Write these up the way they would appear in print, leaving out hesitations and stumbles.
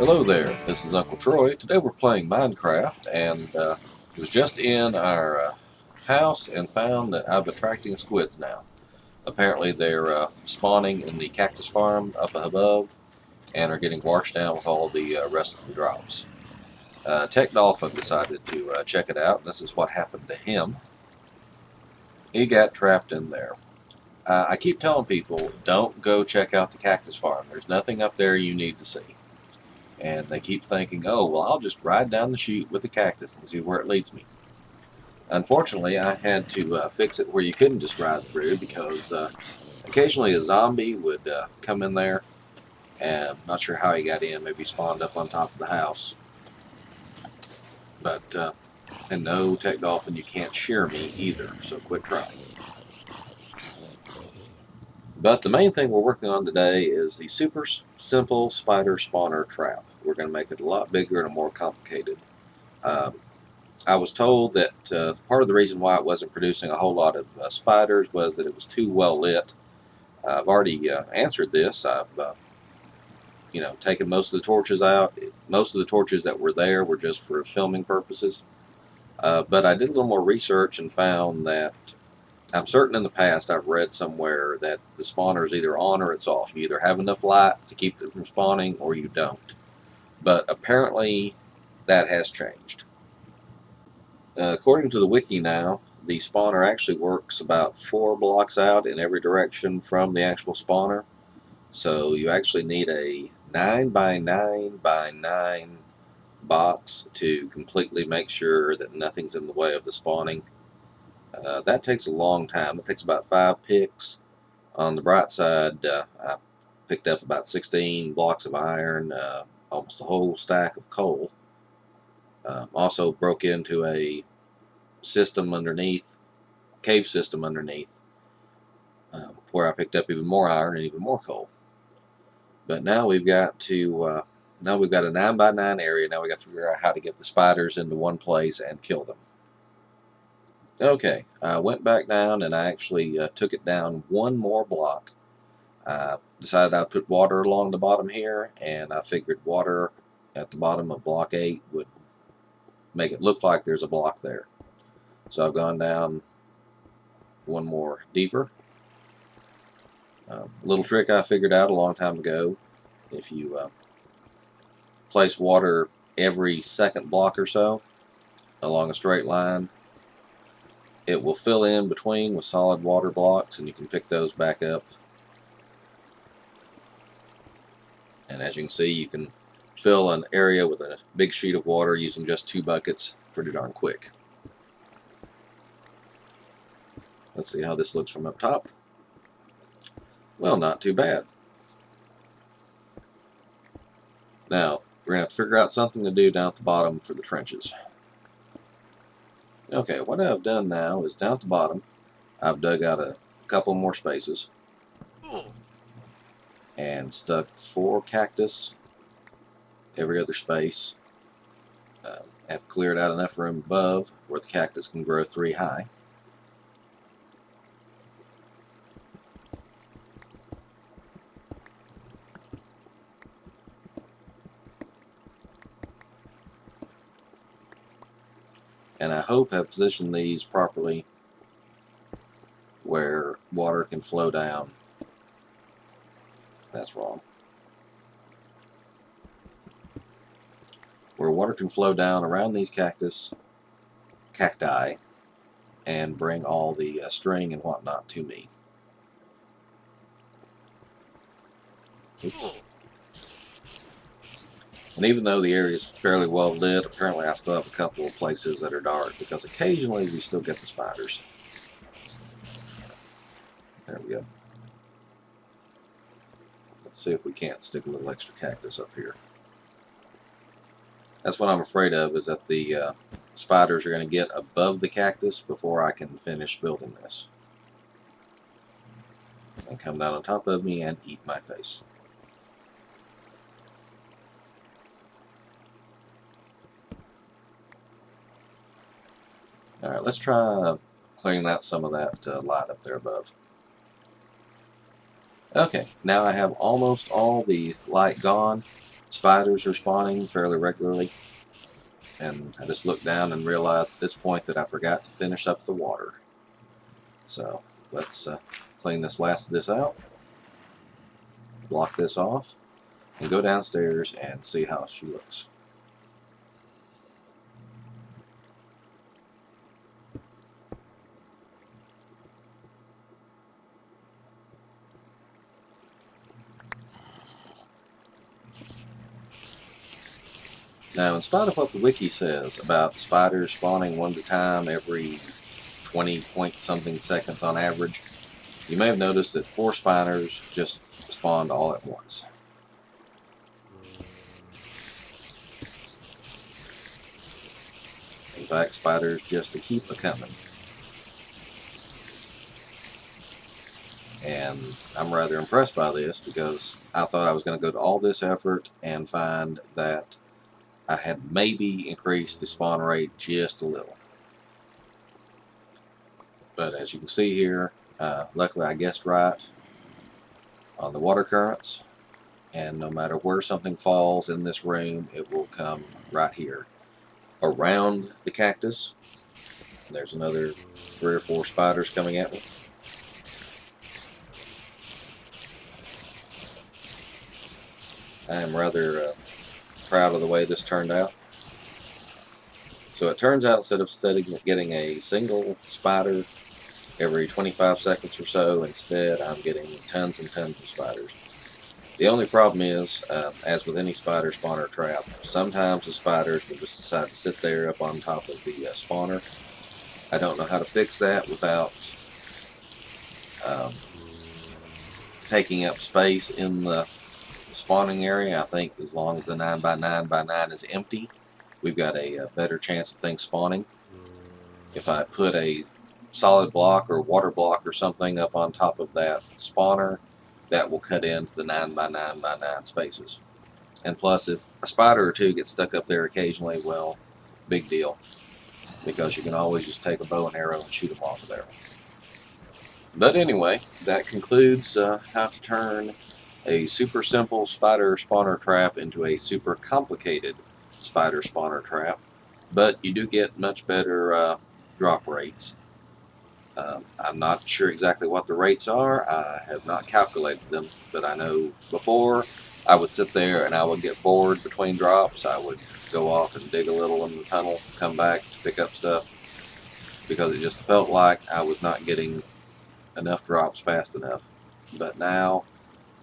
Hello there, this is Uncle Troy. Today we're playing Minecraft and was just in our house and found that I've been attracting squids now. Apparently they're spawning in the cactus farm up above and are getting washed down with all the rest of the drops. Tech Dolphin decided to check it out, and this is what happened to him. He got trapped in there. I keep telling people, don't go check out the cactus farm. There's nothing up there you need to see. And they keep thinking, oh, well, I'll just ride down the chute with the cactus and see where it leads me. Unfortunately, I had to fix it where you couldn't just ride through because occasionally a zombie would come in there, and I'm not sure how he got in, maybe spawned up on top of the house. But, and no, Tech Dolphin, you can't shear me either, so quit trying. But the main thing we're working on today is the super simple spider spawner trap. We're going to make it a lot bigger and more complicated. I was told that part of the reason why it wasn't producing a whole lot of spiders was that it was too well lit. I've already answered this. I've taken most of the torches out. Most of the torches that were there were just for filming purposes. But I did a little more research and found that I'm certain in the past I've read somewhere that the spawner is either on or it's off. You either have enough light to keep it from spawning or you don't. But apparently that has changed. According to the wiki now, the spawner actually works about 4 blocks out in every direction from the actual spawner. So you actually need a 9 by 9 by 9 box to completely make sure that nothing's in the way of the spawning. That takes a long time. It takes about 5 picks. On the bright side, I picked up about 16 blocks of iron, almost a whole stack of coal. Also broke into a system underneath, cave system underneath, where I picked up even more iron and even more coal. But now we've got to, now we've got a 9 by 9 area. Now we got to figure out how to get the spiders into one place and kill them. Okay, I went back down and I actually took it down one more block. I decided I'd put water along the bottom here, and I figured water at the bottom of block 8 would make it look like there's a block there. So I've gone down one more deeper. A little trick I figured out a long time ago: if you place water every second block or so along a straight line, it will fill in between with solid water blocks, and you can pick those back up. And as you can see, you can fill an area with a big sheet of water using just 2 buckets pretty darn quick. Let's see how this looks from up top. Well, not too bad. Now, we're going to have to figure out something to do down at the bottom for the trenches. Okay, what I've done now is down at the bottom, I've dug out a couple more spaces and stuck 4 cactus every other space. I've cleared out enough room above where the cactus can grow 3 high. And I hope I've positioned these properly where water can flow down. That's wrong. Where water can flow down around these cacti, and bring all the string and whatnot to me. Oops. And even though the area is fairly well lit, apparently I still have a couple of places that are dark, because occasionally we still get the spiders. There we go. Let's see if we can't stick a little extra cactus up here. That's what I'm afraid of, is that the spiders are going to get above the cactus before I can finish building this, and come down on top of me and eat my face. Alright, let's try clearing out some of that light up there above. Okay, now I have almost all the light gone. spiders are spawning fairly regularly. And I just looked down and realized at this point that I forgot to finish up the water. So let's clean this last of this out, block this off, and go downstairs and see how she looks. Now, in spite of what the wiki says about spiders spawning one at a time every 20 point something seconds on average, you may have noticed that 4 spiders just spawned all at once. In fact, spiders just keep a-coming. And I'm rather impressed by this because I thought I was going to go to all this effort and find that I had maybe increased the spawn rate just a little. But as you can see here, luckily I guessed right on the water currents, and no matter where something falls in this room, it will come right here around the cactus. There's another 3 or 4 spiders coming at me. I am rather proud of the way this turned out. So it turns out instead of getting a single spider every 25 seconds or so, instead I'm getting tons and tons of spiders. The only problem is, as with any spider spawner trap, sometimes the spiders will just decide to sit there up on top of the spawner. I don't know how to fix that without taking up space in the spawning area. I think as long as the 9x9x9 is empty, we've got a better chance of things spawning. If I put a solid block or water block or something up on top of that spawner, that will cut into the 9x9x9 spaces. And plus, if a spider or two gets stuck up there occasionally, well, big deal, because you can always just take a bow and arrow and shoot them off of there. But anyway, that concludes how to turn a super simple spider spawner trap into a super complicated spider spawner trap. But you do get much better drop rates. I'm not sure exactly what the rates are. I have not calculated them, but I know before I would sit there and I would get bored between drops. I would go off and dig a little in the tunnel, come back to pick up stuff, because it just felt like I was not getting enough drops fast enough. But now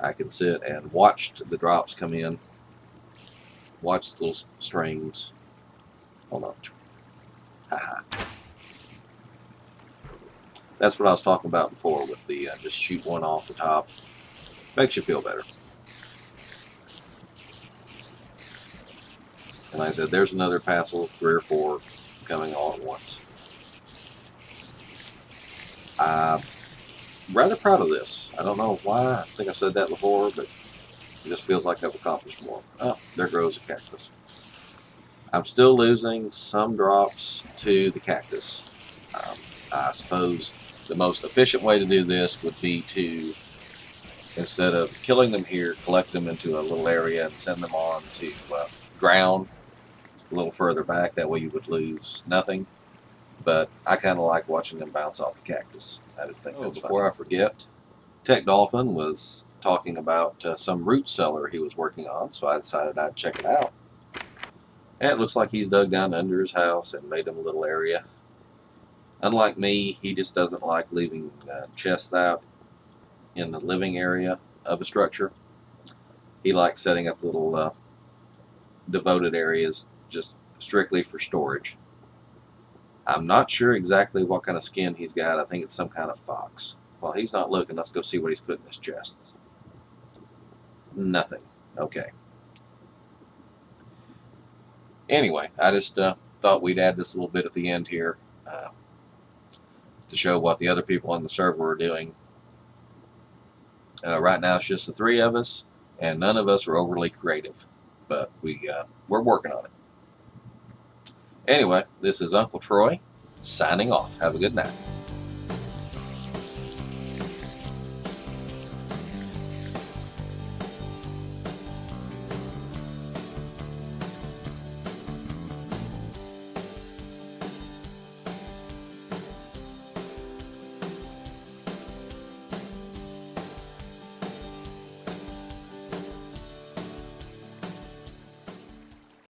I can sit and watch the drops come in, watch the little strings. Hold on. Haha. That's what I was talking about before with the just shoot one off the top. Makes you feel better. And like I said, there's another passel of 3 or 4 coming all at once. I'm rather proud of this. I don't know why. I think I said that before, but it just feels like I've accomplished more. Oh, there grows a cactus. I'm still losing some drops to the cactus. I suppose the most efficient way to do this would be to, instead of killing them here, collect them into a little area and send them on to drown a little further back. That way you would lose nothing. But I kind of like watching them bounce off the cactus. I just think that's fun. Before I forget, Tech Dolphin was talking about some root cellar he was working on, so I decided I'd check it out. And it looks like he's dug down under his house and made him a little area. Unlike me, he just doesn't like leaving chests out in the living area of a structure. He likes setting up little devoted areas just strictly for storage. I'm not sure exactly what kind of skin he's got. I think it's some kind of fox. While he's not looking, let's go see what he's put in his chests. Nothing. Okay. Anyway, I just thought we'd add this little bit at the end here to show what the other people on the server are doing. Right now it's just the 3 of us, and none of us are overly creative, but we're working on it. Anyway, this is Uncle Troy signing off. Have a good night.